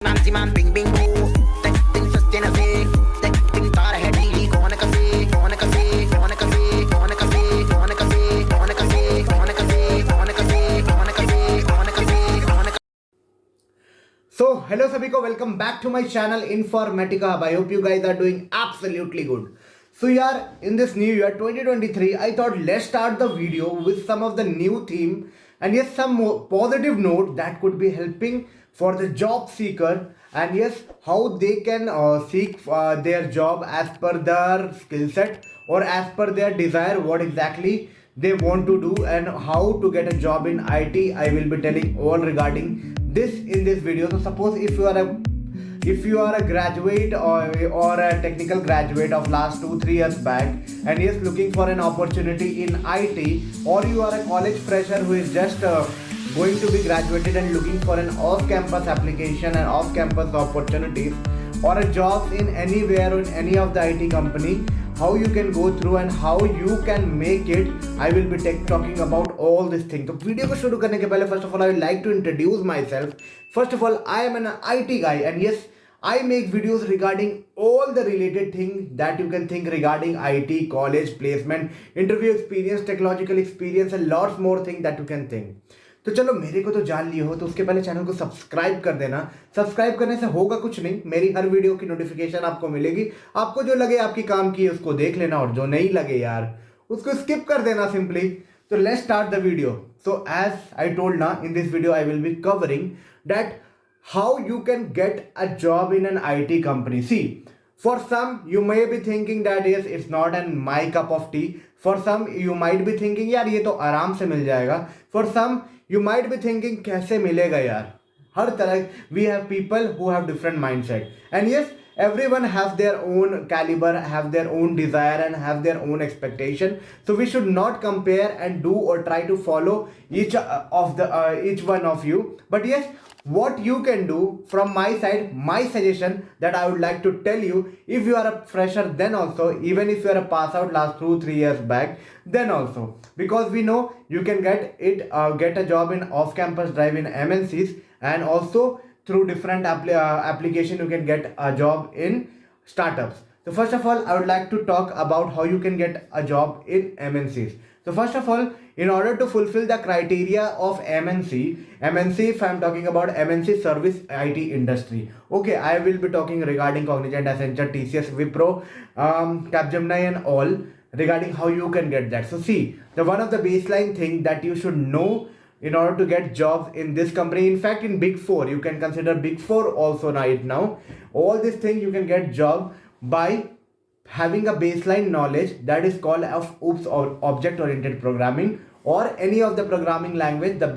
Mansi man bing bing boo. Texting sustainable. Texting तार है ढीली कौन कसे कौन कसे कौन कसे कौन कसे कौन कसे कौन कसे कौन कसे कौन कसे कौन कसे कौन कसे कौन So, hello Sabiko, welcome back to my channel Informatica Hub. I hope you guys are doing absolutely good. So, yeah, in this new year 2023, I thought let's start the video with some of the new theme and yes, some more positive note that could be helping for the job seeker and yes, how they can seek their job as per their skill set or as per their desire, what exactly they want to do and how to get a job in IT. I will be telling all regarding this in this video. So suppose if you are a graduate or a technical graduate of last 2-3 years back and is looking for an opportunity in IT, or you are a college fresher who is just going to be graduated and looking for an off-campus application and off-campus opportunities or a job in anywhere or in any of the IT company, how you can go through and how you can make it. I will be talking about all these things. So video को शुरू करने के पहले first of all I would like to introduce myself. First of all, I am an IT guy and yes, I make videos regarding all the related things that you can think regarding IT, college, placement, interview experience, technological experience and lots more things that you can think. तो चलो मेरे को तो जान लिए हो तो उसके पहले चैनल को सब्सक्राइब कर देना. सब्सक्राइब करने से होगा कुछ नहीं, मेरी हर वीडियो की नोटिफिकेशन आपको मिलेगी. आपको जो लगे आपकी काम की उसको देख लेना और जो नहीं लगे यार उसको स्किप कर देना सिंपली. तो let's start the video. So as I told ना, in this video I will be covering that how you can get a job in an IT company. See, for some you may be thinking that yes, it's not an my cup of tea. For some you might be thinking यार ये तो आराम से मिल जाएगा. For some you might be thinking कैसे मिलेगा यार. हर तरह we have people who have different mindset and yes, everyone has their own caliber, have their own desire and have their own expectation. So we should not compare and do or try to follow each one of you. But yes, what you can do from my side, my suggestion that I would like to tell you, if you are a fresher then also, even if you are a pass out last 2-3 years back then also, because we know you can get a job in off campus drive in MNCs and also through different application you can get a job in startups. So first of all I would like to talk about how you can get a job in MNCs. So first of all, in order to fulfill the criteria of MNC, if I am talking about MNC service IT industry, okay, I will be talking regarding Cognizant, Accenture, TCS, Wipro, Capgemini and all regarding how you can get that. So see, the one of the baseline thing that you should know in order to get jobs in this company, in fact in Big Four, you can consider Big Four also right now, all these things you can get job by having a baseline knowledge that is called of OOPS or object oriented programming or any of the programming language. The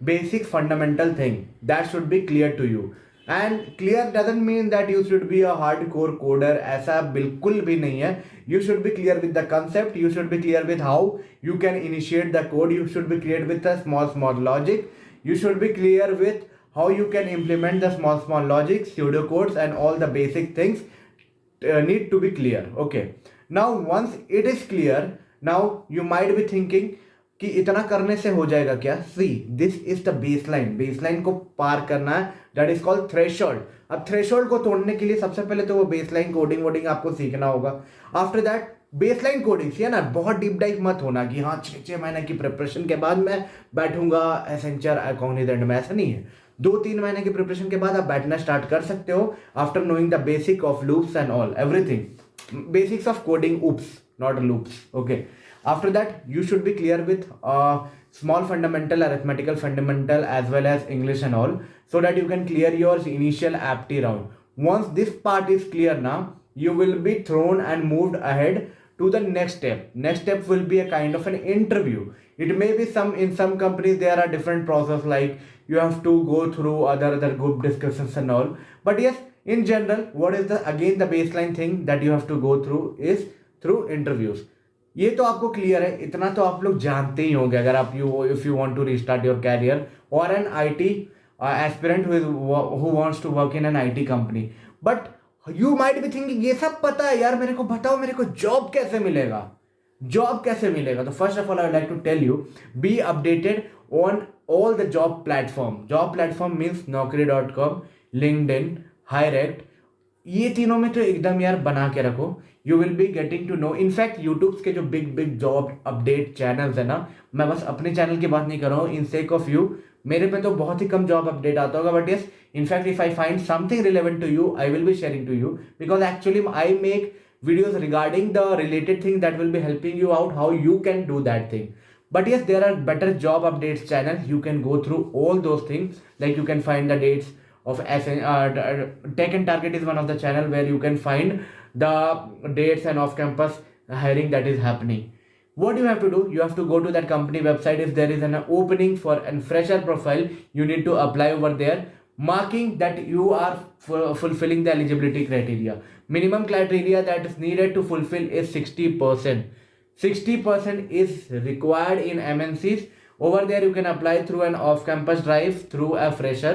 basic fundamental thing that should be clear to you. And clear doesn't mean that you should be a hardcore coder. ऐसा बिल्कुल भी नहीं है. You should be clear with the concept. You should be clear with how you can initiate the code. You should be clear with the small logic. You should be clear with how you can implement the small logic, pseudocodes and all the basic things need to be clear. Okay, now once it is clear, now you might be thinking कि इतना करने से हो जाएगा क्या. See, this is the baseline को पार करना है, that is called threshold. अब threshold को तोड़ने के लिए सबसे पहले तो वो baseline कोडिंग आपको सीखना होगा. After that बेसलाइन कोडिंग है ना, बहुत डीप डाइव मत होना कि हाँ 6 महीने की प्रिपरेशन के बाद मैं बैठूंगा एसेंचर कॉग्निजेंट में. ऐसा नहीं है. 2-3 महीने की प्रिपरेशन के बाद आप बैठना स्टार्ट कर सकते हो after knowing the basic of loops and all everything. Basics of coding, oops, not loops. Okay, after that you should be clear with small fundamental, arithmetical fundamental as well as English and all, so that you can clear your initial apti round. Once this part is clear now, you will be thrown and moved ahead to the next step will be a kind of an interview. It may be in some companies there are different process, like you have to go through other group discussions and all, but yes, in general what is the baseline thing that you have to go through is through interviews. ये तो आपको clear है, इतना तो आप लोग जानते ही होंगे अगर आप if you want to restart your career or an IT aspirant who wants to work in an IT company. But you might be thinking ये सब पता है यार, मेरे को बताओ मेरे को जॉब कैसे मिलेगा. तो first of all I would like to tell you, be updated on all the job platform. Job platform means Naukri.com, LinkedIn, Hirect, ये तीनों में तो एकदम यार बना के रखो. You will be getting to know. In fact YouTube के जो big big job update channels है ना, मैं बस अपने चैनल की बात नहीं कर रहा हूँ, इन सेक ऑफ यू, मेरे पे तो बहुत ही कम जॉब अपडेट आता होगा, but yes, in fact if I find something relevant to you, I will be sharing to you, because actually I make videos regarding the related thing that will be helping you out how you can do that thing. But yes, there are better job updates channels. You can go through all those things, like you can find the dates of Tech and Target is one of the channel where you can find the dates and off campus hiring that is happening. What you have to do, you have to go to that company website. If there is an opening for a fresher profile, you need to apply over there, marking that you are fulfilling the eligibility criteria. Minimum criteria that is needed to fulfill is 60%. 60% is required in MNCs. Over there you can apply through an off-campus drive through a fresher.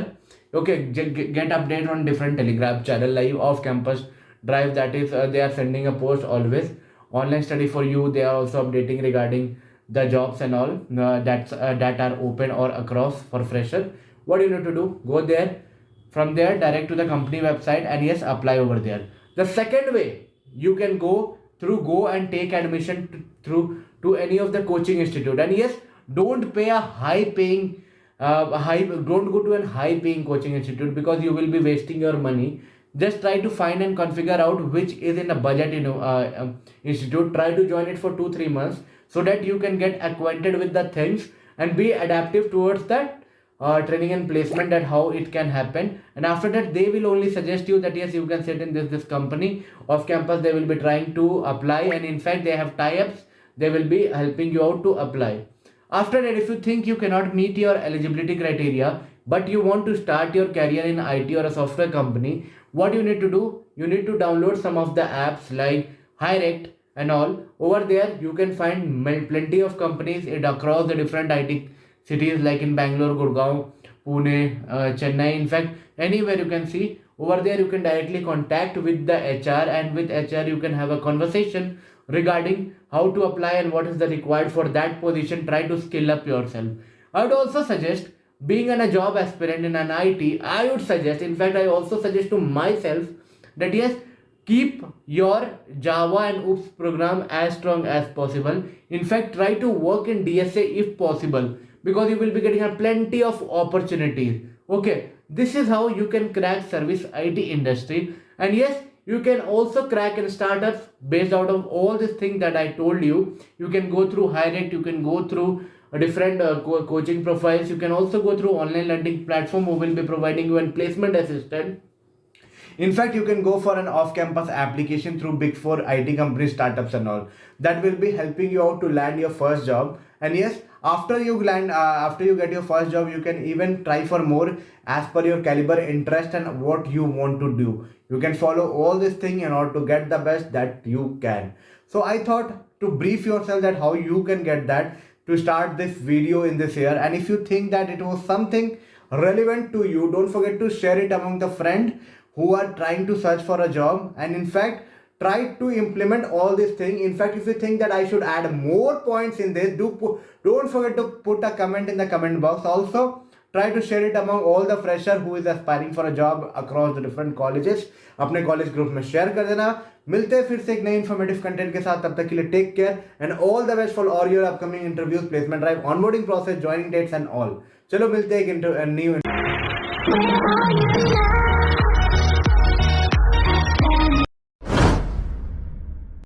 Okay, get update on different Telegram channel live off-campus drive, that is they are sending a post always. Online study for you, they are also updating regarding the jobs and all that are open or across for fresher. What you need to do, go there, from there direct to the company website, and yes, apply over there. The second way, you can go and take admission to any of the coaching institute, and yes, don't pay a don't go to a high paying coaching institute, because you will be wasting your money. Just try to find and configure out which is in a budget institute. Try to join it for 2-3 months so that you can get acquainted with the things and be adaptive towards that training and placement, that how it can happen. And after that, they will only suggest you that yes, you can sit in this company off campus. They will be trying to apply, and in fact they have tie-ups, they will be helping you out to apply. After that, if you think you cannot meet your eligibility criteria but you want to start your career in IT or a software company, what you need to do, you need to download some of the apps like Hirect and all. Over there you can find plenty of companies across the different IT cities, like in Bangalore, Gurgaon, Pune, Chennai, in fact anywhere you can see. Over there you can directly contact with the HR, and with HR you can have a conversation regarding how to apply and what is the required for that position. Try to skill up yourself. I would also suggest, being a job aspirant in an IT, I would suggest, in fact I also suggest to myself, that yes, keep your Java and OOPS program as strong as possible. In fact, try to work in DSA if possible, because you will be getting a plenty of opportunities. Okay, this is how you can crack service IT industry. And yes, you can also crack in startups based out of all these things that I told you. You can go through Hirect, you can go through different coaching profiles. You can also go through online learning platform who will be providing you a placement assistant. In fact, you can go for an off-campus application through Big 4 IT company startups and all. That will be helping you out to land your first job. And yes, after you get your first job, you can even try for more as per your caliber, interest, and what you want to do. You can follow all this thing in order to get the best that you can. So I thought to brief yourself that how you can get that, to start this video in this year. And if you think that it was something relevant to you, don't forget to share it among the friends who are trying to search for a job. And in fact, try to implement all these things. In fact, if you think that I should add more points in this, don't forget to put a comment in the comment box. Also, try to share it among all the fresher who is aspiring for a job across the different colleges. अपने college group में share कर देना. मिलते हैं फिर से एक नए इन्फॉर्मेटिव कंटेंट के साथ. तब तक के लिए take care and all the best for all your upcoming interviews, placement drive, onboarding process, joining dates and all. चलो मिलते हैं एक न्यू